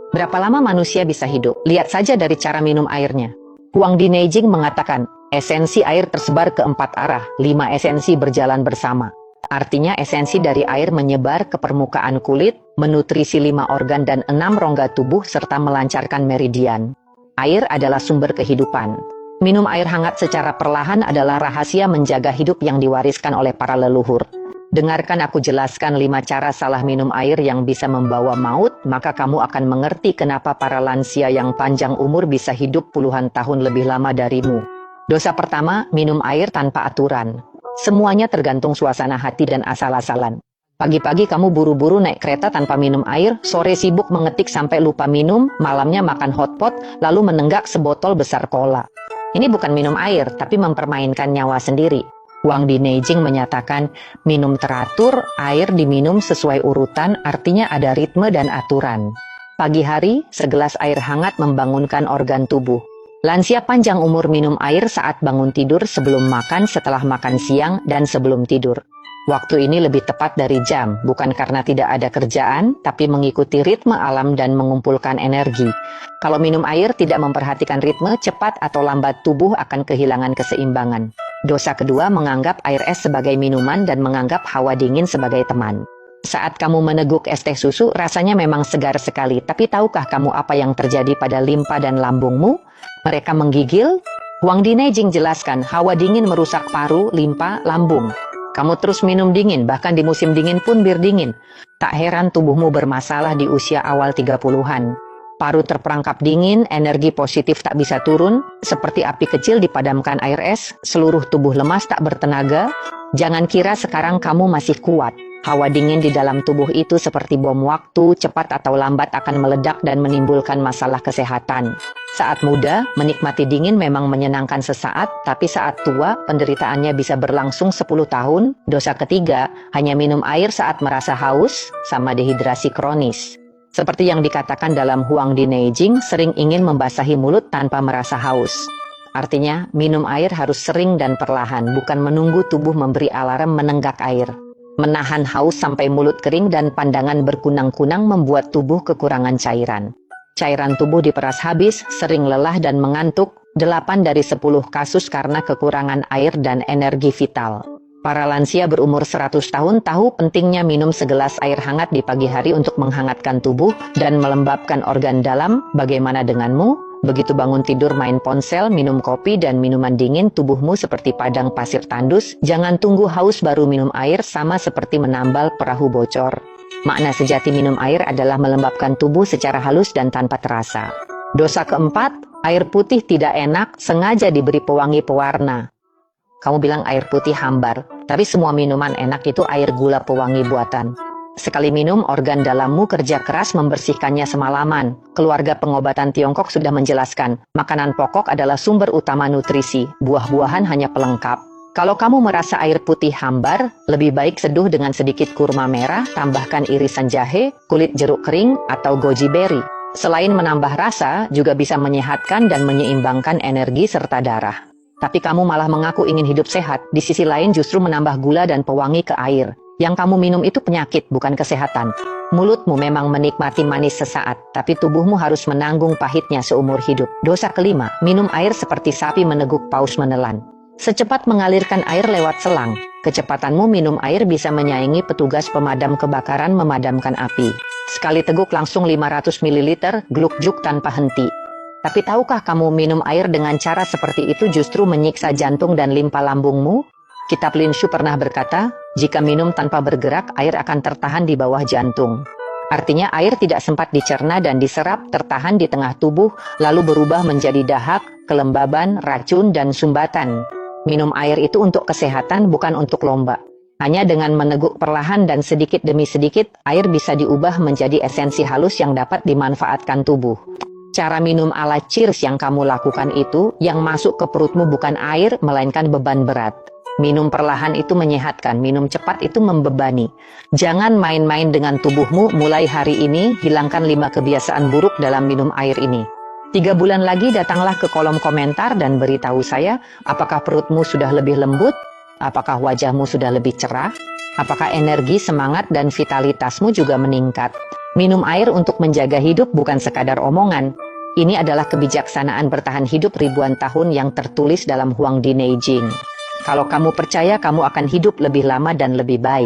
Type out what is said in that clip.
Berapa lama manusia bisa hidup? Lihat saja dari cara minum airnya. Huang Di Neijing mengatakan, esensi air tersebar ke 4 arah, 5 esensi berjalan bersama. Artinya esensi dari air menyebar ke permukaan kulit, menutrisi 5 organ dan 6 rongga tubuh serta melancarkan meridian. Air adalah sumber kehidupan. Minum air hangat secara perlahan adalah rahasia menjaga hidup yang diwariskan oleh para leluhur. Dengarkan aku jelaskan 5 cara salah minum air yang bisa membawa maut, maka kamu akan mengerti kenapa para lansia yang panjang umur bisa hidup puluhan tahun lebih lama darimu. Dosa pertama, minum air tanpa aturan. Semuanya tergantung suasana hati dan asal-asalan. Pagi-pagi kamu buru-buru naik kereta tanpa minum air, sore sibuk mengetik sampai lupa minum, malamnya makan hotpot, lalu menenggak sebotol besar cola. Ini bukan minum air, tapi mempermainkan nyawa sendiri. Huang Di Neijing menyatakan, minum teratur, air diminum sesuai urutan, artinya ada ritme dan aturan. Pagi hari, segelas air hangat membangunkan organ tubuh. Lansia panjang umur minum air saat bangun tidur, sebelum makan, setelah makan siang, dan sebelum tidur. Waktu ini lebih tepat dari jam, bukan karena tidak ada kerjaan, tapi mengikuti ritme alam dan mengumpulkan energi. Kalau minum air tidak memperhatikan ritme, cepat atau lambat tubuh akan kehilangan keseimbangan. Dosa kedua, menganggap air es sebagai minuman dan menganggap hawa dingin sebagai teman. Saat kamu meneguk es teh susu, rasanya memang segar sekali, tapi tahukah kamu apa yang terjadi pada limpa dan lambungmu? Mereka menggigil. Huang Di Neijing jelaskan, hawa dingin merusak paru, limpa, lambung. Kamu terus minum dingin, bahkan di musim dingin pun bir dingin. Tak heran tubuhmu bermasalah di usia awal 30-an. Paru terperangkap dingin, energi positif tak bisa turun, seperti api kecil dipadamkan air es, seluruh tubuh lemas tak bertenaga. Jangan kira sekarang kamu masih kuat. Hawa dingin di dalam tubuh itu seperti bom waktu, cepat atau lambat akan meledak dan menimbulkan masalah kesehatan. Saat muda, menikmati dingin memang menyenangkan sesaat, tapi saat tua, penderitaannya bisa berlangsung 10 tahun. Dosa ketiga, hanya minum air saat merasa haus, sama dehidrasi kronis. Seperti yang dikatakan dalam Huang Di Neijing, sering ingin membasahi mulut tanpa merasa haus. Artinya, minum air harus sering dan perlahan, bukan menunggu tubuh memberi alarm menenggak air. Menahan haus sampai mulut kering dan pandangan berkunang-kunang membuat tubuh kekurangan cairan. Cairan tubuh diperas habis, sering lelah dan mengantuk, 8 dari 10 kasus karena kekurangan air dan energi vital. Para lansia berumur 100 tahun tahu pentingnya minum segelas air hangat di pagi hari untuk menghangatkan tubuh dan melembabkan organ dalam. Bagaimana denganmu? Begitu bangun tidur main ponsel, minum kopi dan minuman dingin, tubuhmu seperti padang pasir tandus. Jangan tunggu haus baru minum air, sama seperti menambal perahu bocor. Makna sejati minum air adalah melembabkan tubuh secara halus dan tanpa terasa. Dosa keempat, air putih tidak enak, sengaja diberi pewangi pewarna. Kamu bilang air putih hambar, tapi semua minuman enak itu air gula pewangi buatan. Sekali minum, organ dalammu kerja keras membersihkannya semalaman. Keluarga pengobatan Tiongkok sudah menjelaskan, makanan pokok adalah sumber utama nutrisi, buah-buahan hanya pelengkap. Kalau kamu merasa air putih hambar, lebih baik seduh dengan sedikit kurma merah, tambahkan irisan jahe, kulit jeruk kering, atau goji berry. Selain menambah rasa, juga bisa menyehatkan dan menyeimbangkan energi serta darah. Tapi kamu malah mengaku ingin hidup sehat, di sisi lain justru menambah gula dan pewangi ke air. Yang kamu minum itu penyakit, bukan kesehatan. Mulutmu memang menikmati manis sesaat, tapi tubuhmu harus menanggung pahitnya seumur hidup. Dosa kelima, minum air seperti sapi meneguk paus menelan. Secepat mengalirkan air lewat selang, kecepatanmu minum air bisa menyaingi petugas pemadam kebakaran memadamkan api. Sekali teguk langsung 500 ml, gluk-juk tanpa henti. Tapi tahukah kamu minum air dengan cara seperti itu justru menyiksa jantung dan limpa lambungmu? Kitab Lin Shu pernah berkata, jika minum tanpa bergerak, air akan tertahan di bawah jantung. Artinya air tidak sempat dicerna dan diserap, tertahan di tengah tubuh, lalu berubah menjadi dahak, kelembaban, racun, dan sumbatan. Minum air itu untuk kesehatan, bukan untuk lomba. Hanya dengan meneguk perlahan dan sedikit demi sedikit, air bisa diubah menjadi esensi halus yang dapat dimanfaatkan tubuh. Cara minum ala Cheers yang kamu lakukan itu, yang masuk ke perutmu bukan air, melainkan beban berat. Minum perlahan itu menyehatkan, minum cepat itu membebani. Jangan main-main dengan tubuhmu, mulai hari ini, hilangkan 5 kebiasaan buruk dalam minum air ini. 3 bulan lagi datanglah ke kolom komentar dan beritahu saya, apakah perutmu sudah lebih lembut? Apakah wajahmu sudah lebih cerah? Apakah energi, semangat, dan vitalitasmu juga meningkat? Minum air untuk menjaga hidup bukan sekadar omongan. Ini adalah kebijaksanaan bertahan hidup ribuan tahun yang tertulis dalam Huang Di Neijing. Kalau kamu percaya, kamu akan hidup lebih lama dan lebih baik.